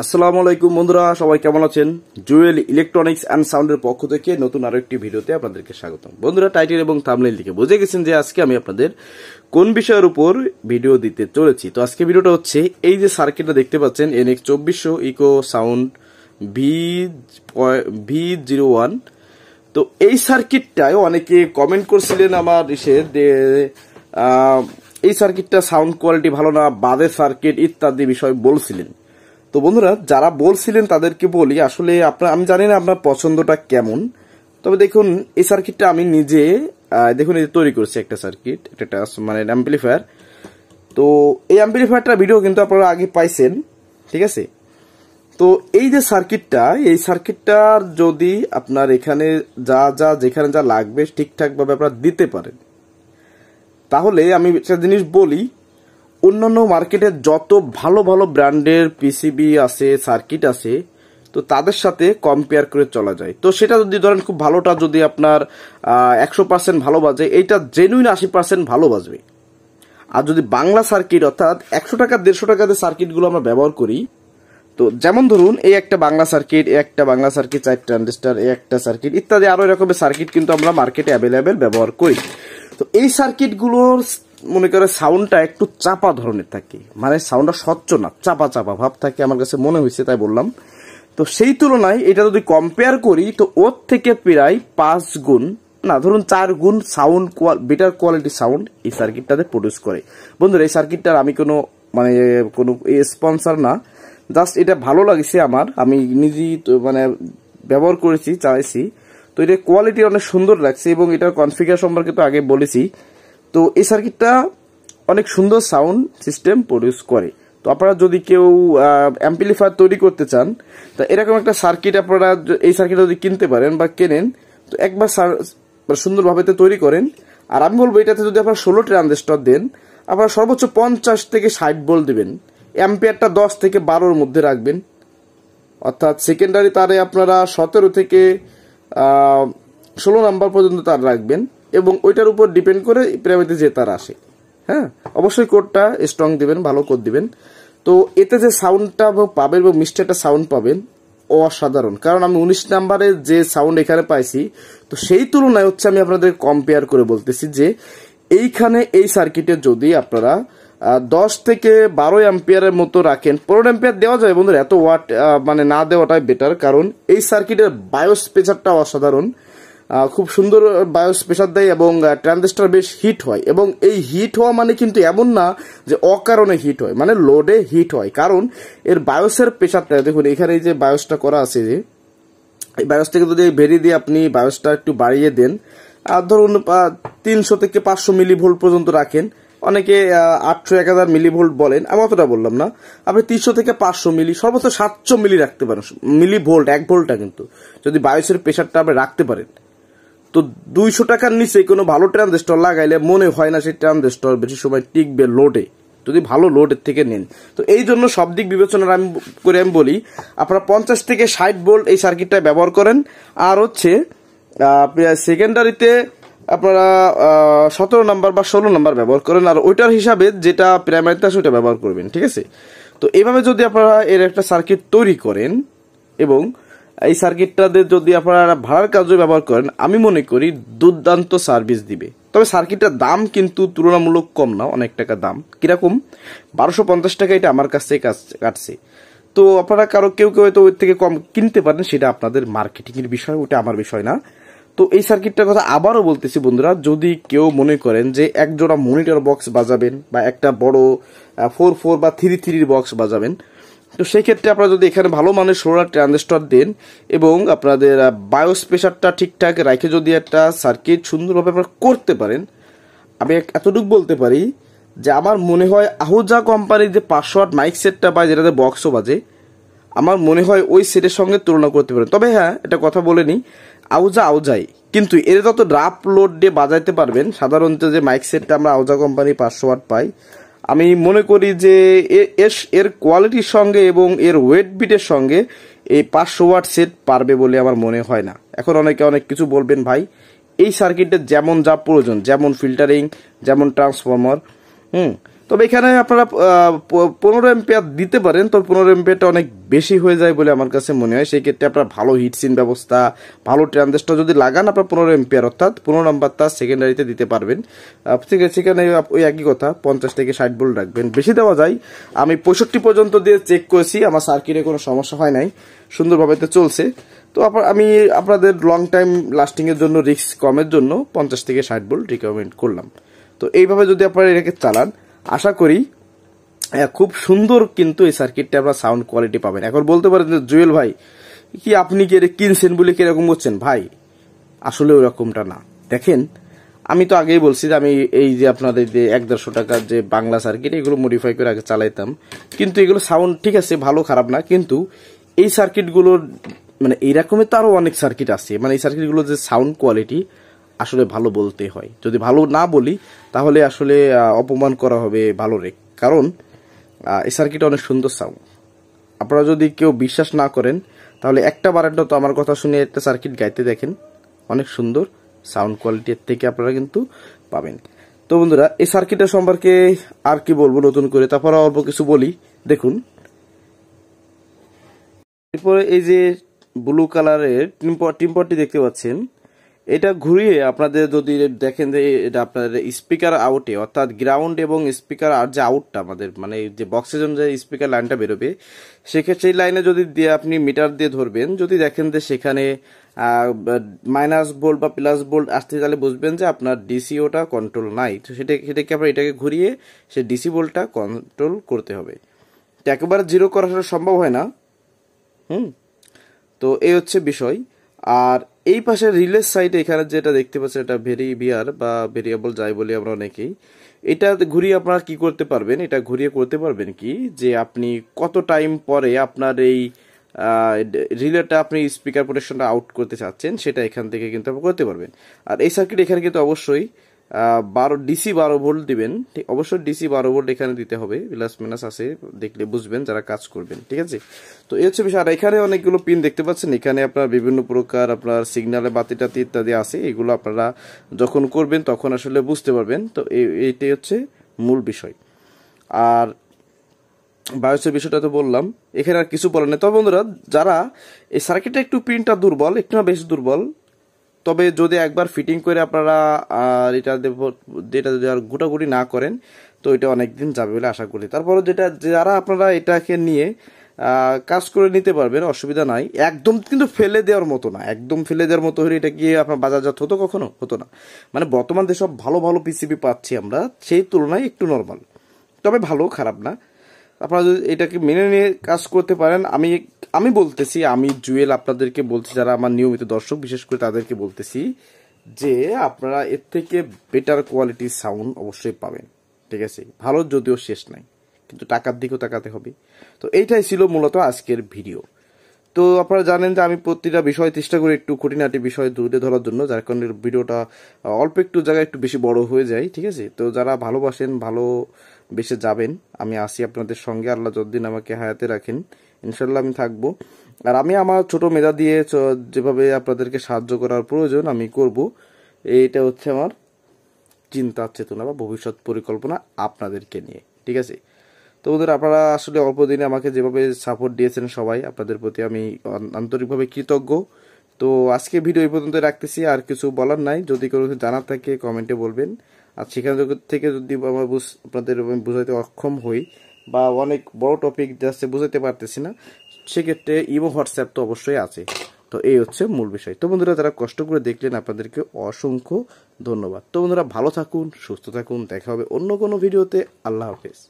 আসসালামু আলাইকুম বন্ধুরা, সবাই কেমন আছেন? জুয়েল ইলেকট্রনিক্স অ্যান্ড সাউন্ডের পক্ষ থেকে নতুন আরো একটি ভিডিওতে আপনাদেরকে স্বাগতম। বন্ধুরা, টাইটেল এবং থাম্বনেইল দেখে বুঝে গেছেন যে আজকে আমি আপনাদের কোন বিষয়ের উপর ভিডিও দিতে চলেছি। তো আজকে ভিডিওটা হচ্ছে এই যে সার্কিটটা দেখতে পাচ্ছেন, NX 2400 ইকো সাউন্ড V01। তো এই সার্কিটটায় অনেকে কমেন্ট করছিলেন আমার এই সার্কিটটা সাউন্ড কোয়ালিটি ভালো না, বাজে সার্কিট ইত্যাদি বিষয় বলছিলেন। তো বন্ধুরা, যারা বলছিলেন তাদেরকে বলি, আসলে আমি জানি না আপনার পছন্দটা কেমন, তবে দেখুন এই সার্কিটটা আমি নিজে দেখুন এই তৈরি করছি একটা সার্কিট, একটা মানে অ্যাম্পলিফায়ার। তো এই অ্যাম্পলিফায়ারটার ভিডিও কিন্তু আপনারা আগে পাইছেন, ঠিক আছে? তো এই যে সার্কিটটা, এই সার্কিটটার যদি আপনার এখানে যেখানে যা লাগবে ঠিকঠাক ভাবে আপনারা দিতে পারেন, তাহলে আমি একটা জিনিস বলি, অন্যান্য মার্কেটে যত ভালো ভালো ব্র্যান্ডের পিসিবি আছে, সার্কিট আছে, তো তাদের সাথে কম্পেয়ার করে চলা যায়। তো সেটা যদি ধরেন খুব ভালোটা যদি আপনার 100% ভালো বাজে, এইটা জেনুইন 80% ভালো বাজবে। আর যদি বাংলা সার্কিট অর্থাৎ 100 টাকা 150 টাকাতে সার্কিটগুলো আমরা ব্যবহার করি, তো যেমন ধরুন এই একটা বাংলা সার্কিট, 4 ট্রানজিস্টর, একটা সার্কিট ইত্যাদি আরো এরকমের সার্কিট কিন্তু আমরা মার্কেটে অ্যাভেলেবেল ব্যবহার করি। তো এই সার্কিটগুলোর মনে করে সাউন্ডটা একটু চাপা ধরনের থাকে, মানে সাউন্ডটা স্বচ্ছ না, চাপা চাপা ভাব থাকে, আমার কাছে মনে হয়েছে তাই বললাম। তো সেই তুলনায় এটা যদি কম্পেয়ার করি, তো ওর থেকে প্রায় 5 গুণ না, ধরুন 4 গুণ সাউন্ড বেটার কোয়ালিটি সাউন্ড এই সার্কিটটাতে প্রডিউস করে। বন্ধুরা, এই সার্কিটটার আমি কোনো স্পন্সর না, জাস্ট এটা ভালো লাগছে আমার, আমি নিজেই মানে ব্যবহার করেছি, চালাইছি। তো এটা কোয়ালিটি অনেক সুন্দর লাগছে এবং এটার কনফিগার সম্পর্কে তো আগে বলেছি। তো এই সার্কিটটা অনেক সুন্দর সাউন্ড সিস্টেম প্রডিউস করে। তো আপনারা যদি কেউ অ্যাম্পলিফায়ার তৈরি করতে চান, তো এরকম একটা সার্কিট আপনারা এই সার্কিট যদি কিনতে পারেন বা কেনেন, তো একবার সুন্দরভাবে তৈরি করেন। আর আমি বলবো, এটাতে যদি আপনারা 16 ট্রানজিস্টর দেন, আপনারা সর্বোচ্চ 50 থেকে 60 ভোল্ট দেবেন, অ্যাম্পিয়ারটা 10 থেকে 12-র মধ্যে রাখবেন। অর্থাৎ সেকেন্ডারি তারে আপনারা 17 থেকে 16 নাম্বার পর্যন্ত তার রাখবেন এবং ওইটার উপর ডিপেন্ড করে প্রাইমারিতে যে তার আসে, হ্যাঁ, অবশ্যই কোডটা স্ট্রং দিবেন, ভালো কোড দিবেন। তো এতে যে সাউন্ডটা পাবেন এবং মিষ্টি একটা সাউন্ড পাবেন, অসাধারণ। কারণ আমি 19 নাম্বারে যে সাউন্ড এখানে পাইছি, তো সেই তুলনায় হচ্ছে আমি আপনাদের কম্পেয়ার করে বলতেছি যে এইখানে এই সার্কিটে যদি আপনারা 10 থেকে 12 অ্যাম্পিয়ারের মতো রাখেন, 15 অ্যাম্পিয়ার দেওয়া যায় বন্ধুরা, এত ওয়াট মানে না দেওয়াটাই বেটার। কারণ এই সার্কিটের বায়োস প্রেসারটা অসাধারণ, খুব সুন্দর বায়োস প্রেসার দেয় এবং ট্রানজিস্টর বেশ হিট হয়। এবং এই হিট হওয়া মানে কিন্তু এমন না যে অকারণে হিট হয়, মানে লোডে হিট হয়। কারণ এর বায়োসের প্রেসারটা দেখুন, এখানে এই যে বায়োসটা করা আছে, যে এই বায়োস থেকে যদি ভেরি দিয়ে আপনি বায়োসটা একটু বাড়িয়ে দেন, আর ধরুন 300 থেকে 500 মিলিভোল্ট পর্যন্ত রাখেন, অনেকে 800-1000 মিলিভোল্ট বলেন, আমি অতটা বললাম না, আপনি 300 থেকে 500 মিলি, সর্বোচ্চ 700 মিলি রাখতে পারেন, মিলিভোল্ট 1 ভোল্টটা কিন্তু যদি বায়োসের প্রেসারটা আপনি রাখতে পারেন। তো 200 টাকার নিচে কোনো ভালো ট্রানজিস্টর লাগাইলে মনে হয় না সেই ট্রানজিস্টর বেশি সময় টিকবে লোডে, যদি ভালো লোডের থেকে নেন। তো এই জন্য সব দিক বিবেচনা আমি বলি, আপনারা 50 থেকে 60 ভোল্ট এই সার্কিটটা ব্যবহার করেন। আর হচ্ছে সেকেন্ডারিতে আপনারা 17 নাম্বার বা 16 নাম্বার ব্যবহার করেন, আর ওইটার হিসাবে যেটা প্রাইমারিতে আছে ওইটা ব্যবহার করবেন, ঠিক আছে? তো এইভাবে যদি আপনারা এর একটা সার্কিট তৈরি করেন এবং এই সার্কিটটাতে যদি আপনারা ভাড়ার কাজে ব্যবহার করেন, আমি মনে করি দুর্দান্ত সার্ভিস দিবে। তবে সার্কিটটার দাম কিন্তু তুলনামূলক কম না, অনেক টাকা দাম। কিরকম? 1250 টাকা এটা আমার কাছ থেকে কাটছে। তো আপনারা কেউ হয়তো ওই থেকে কম কিনতে পারেন, সেটা আপনাদের মার্কেটিং এর বিষয়, ওটা আমার বিষয় না। তো এই সার্কিটটার কথা আবারও বলতেছি বন্ধুরা, যদি কেউ মনে করেন যে এক জোড়া মনিটর বক্স বাজাবেন বা একটা বড় 4 বা 3 বক্স বাজাবেন, তো সেই ক্ষেত্রে আপনারা যদি এখানে ভালো মানের 16 ট্রানজিস্টর দেন এবং আপনাদের বায়োস প্রেসারটা ঠিকঠাক রাখে যদি একটা সার্কিট সুন্দরভাবে আপনারা করতে পারেন, আমি এতটুকু বলতে পারি যে আমার মনে হয় আহুজা কোম্পানির যে 500 ওয়াট মাইক সেটটা বা যেটাতে বক্সও বাজে, আমার মনে হয় ওই সেটের সঙ্গে তুলনা করতে পারেন। তবে হ্যাঁ, এটা কথা বলে নি, আউজাই, কিন্তু এর যত ড্রাপ লোড দিয়ে বাজাইতে পারবেন, সাধারণত যে মাইক সেটটা আমরা আউজা কোম্পানি 500 ওয়াট পাই, আমি মনে করি যে এর কোয়ালিটির সঙ্গে এবং এর ওয়েট বিটের সঙ্গে এই 500 ওয়াট সেট পারবে বলে আমার মনে হয় না। এখন অনেকে অনেক কিছু বলবেন, ভাই এই সার্কিটের যেমন যা প্রয়োজন, যেমন ফিল্টারিং, যেমন ট্রান্সফর্মার, তো তবে এখানে আপনারা 15 এম্পিয়ার দিতে পারেন, তবে 15 এম্পিয়ারটা অনেক বেশি হয়ে যায় বলে আমার কাছে মনে হয়। সেই ক্ষেত্রে আপনার ভালো হিটসিন ব্যবস্থা, ভালো ট্রানজিস্টর যদি লাগান, আপনার 15 এম্পিয়ার অর্থাৎ 15 নাম্বারটা সেকেন্ডারিতে দিতে পারবেন। সেখানে ওই একই কথা 50 থেকে 60 ভোল্ট রাখবেন, বেশি দেওয়া যায়। আমি 65 পর্যন্ত দিয়ে চেক করেছি, আমার সার্কিটে কোনো সমস্যা হয় নাই, সুন্দরভাবে চলছে। তো আমি আপনাদের লং টাইম লাস্টিং এর জন্য, রিস্ক কমের জন্য 50 থেকে 60 ভোল্ট রিকমেন্ড করলাম। তো এইভাবে যদি আপনারা এটাকে চালান, আশা করি খুব সুন্দর কিন্তু এই সার্কিটটা আপনার সাউন্ড কোয়ালিটি পাবেন। এখন বলতে পারেন যে জুয়েল ভাই কি আপনি কি এটা কিনছেন বলে কিরকম করছেন? ভাই আসলে ওরকমটা না। দেখেন, আমি তো আগেই বলছি যে আমি এই যে আপনাদের যে 1-150 টাকার যে বাংলা সার্কিট, এগুলো মডিফাই করে আগে চালাইতাম, কিন্তু এগুলো সাউন্ড ঠিক আছে, ভালো খারাপ না, কিন্তু এই সার্কিটগুলোর মানে এইরকমের তো আরো অনেক সার্কিট আছে, মানে এই সার্কিটগুলোর যে সাউন্ড কোয়ালিটি আসলে ভালো বলতে হয়। যদি ভালো না বলি তাহলে আসলে অপমান করা হবে ভালো রে, কারণ এই সার্কিট অনেক সুন্দর সাউন্ড। আপনারা যদি কেউ বিশ্বাস না করেন তাহলে একটা বারেন্টা তো আমার কথা শুনে একটা সার্কিট গাইতে দেখেন, অনেক সুন্দর সাউন্ড কোয়ালিটির থেকে আপনারা কিন্তু পাবেন। তো বন্ধুরা, এই সার্কিটের সম্পর্কে আর কি বলবো নতুন করে, তারপরে অল্প কিছু বলি। দেখুন, এরপরে এই যে ব্লু কালারের টিম্পরটি দেখতে পাচ্ছেন, এটা ঘুরিয়ে আপনাদের যদি দেখেন যে এটা আপনার স্পিকার আউটে, অর্থাৎ গ্রাউন্ড এবং স্পিকার আর যে আউটটা আমাদের মানে যে বক্সের জন্য যে স্পিকার লাইনটা বেরোবে, সেক্ষেত্রে সেই লাইনে যদি দিয়ে আপনি মিটার দিয়ে ধরবেন, যদি দেখেন যে সেখানে মাইনাস ভোল্ট বা প্লাস ভোল্ট আসতে, তাহলে বুঝবেন যে আপনার ডিসিওটা কন্ট্রোল নাই। তো সেটাকে আপনার এটাকে ঘুরিয়ে সে ডিসি ভোল্টটা কন্ট্রোল করতে হবে। তো একেবারে জিরো করা সম্ভব হয় না। তো এই হচ্ছে বিষয়। আর এই পাশে রিলের সাইডে এখানে যেটা দেখতে পাচ্ছেন, এটা ভেরিভিয়ার বা ভেরিয়েবল যাই বলি আমরা অনেকেই, এটা ঘুরিয়ে আপনারা কি করতে পারবেন, এটা ঘুরিয়ে করতে পারবেন কি যে আপনি কত টাইম পরে আপনার এই রিলেটা আপনি স্পিকার প্রোটেকশনটা আউট করতে চাচ্ছেন, সেটা এখান থেকে কিন্তু আপনি করতে পারবেন। আর এই সার্কিট এখানে কিন্তু অবশ্যই 12 ভোল্ট দিবেন, ঠিক অবশ্যই ডিসি 12 ভোল্ট এখানে দিতে হবে, প্লাস মাইনাস আছে, দেখলে বুঝবেন যারা কাজ করবেন, ঠিক আছে। তো এই হচ্ছে বিষয়। আর এখানে অনেকগুলো পিন দেখতে পাচ্ছেন, এখানে আপনার বিভিন্ন প্রকার আপনার সিগন্যালে বাতি টাতি ইত্যাদি আছে, এগুলো আপনারা যখন করবেন তখন আসলে বুঝতে পারবেন। তো এইটাই হচ্ছে মূল বিষয়। আর বায়োসের বিষয়টা তো বললাম, এখানে আর কিছু বলার নেই। তবে বন্ধুরা, যারা এই সার্কিটটা একটু পিনটা দুর্বল, একটু না বেশ দুর্বল, তবে যদি একবার ফিটিং করে আপনারা এটা যদি আর গুটাগুটি না করেন, তো এটা অনেকদিন যাবে বলে আশা করি। তারপরে যারা আপনারা এটাকে নিয়ে কাজ করে নিতে পারবেন, অসুবিধা নাই। একদম কিন্তু ফেলে দেওয়ার মতো না, একদম ফেলে দেওয়ার মতো হলে এটা গিয়ে আপনার বাজারজাত হতো, কখনো হতো না। মানে বর্তমান যেসব ভালো ভালো পিসিবি পাচ্ছি আমরা, সেই তুলনায় একটু নর্মাল, তবে ভালো খারাপ না। আপনারা যদি এটাকে মেনে নিয়ে কাজ করতে পারেন, আমি বলতেছি, আমি জুয়েল আপনাদেরকে বলছি, যারা আমার নিয়মিত দর্শক বিশেষ করে তাদেরকে বলতেছি যে আপনারা এর থেকে বেটার কোয়ালিটির সাউন্ড অবশ্যই পাবেন, ঠিক আছে। ভালো যদিও শেষ নাই, কিন্তু টাকার দিকেও তাকাতে হবে। তো এইটাই ছিল মূলত আজকের ভিডিও। তো আপনারা জানেন যে আমি প্রতিটা বিষয় চেষ্টা করি একটু খুঁটিনাটি বিষয় তুলে ধরার জন্য, যার কারণে ভিডিওটা অল্প একটু জায়গায় একটু বেশি বড় হয়ে যায়, ঠিক আছে। তো যারা ভালোবাসেন, ভালোবেসে যাবেন, আমি আসি আপনাদের সঙ্গে, আল্লাহ যতদিন আমাকে হায়াতে রাখেন, ইনশাল্লাহ আমি থাকবো। আর আমি আমার ছোট মেধা দিয়ে যেভাবে আপনাদেরকে সাহায্য করার প্রয়োজন আমি করব। এইটা হচ্ছে আমার চিন্তা চেতনা বা ভবিষ্যৎ পরিকল্পনা আপনাদেরকে নিয়ে, ঠিক আছে। তো ওদের আপনারা আসলে অল্প দিনে আমাকে যেভাবে সাপোর্ট দিয়েছেন সবাই, আপনাদের প্রতি আমি আন্তরিকভাবে কৃতজ্ঞ। তো আজকে ভিডিও এই পর্যন্ত রাখতেছি, আর কিছু বলার নাই। যদি কোনো কিছু জানার থাকে কমেন্টে বলবেন, আর সেখান থেকে যদি আপনাদের বুঝাইতে অক্ষম হই বা অনেক বড় টপিক যাচ্ছে বুঝাইতে পারতেছি না, সেক্ষেত্রে ইমো হোয়াটসঅ্যাপ তো অবশ্যই আছে। তো এই হচ্ছে মূল বিষয়। তো বন্ধুরা, যারা কষ্ট করে দেখলেন আপনাদেরকে অসংখ্য ধন্যবাদ। তো বন্ধুরা, ভালো থাকুন, সুস্থ থাকুন, দেখা হবে অন্য কোনো ভিডিওতে। আল্লাহ হাফেজ।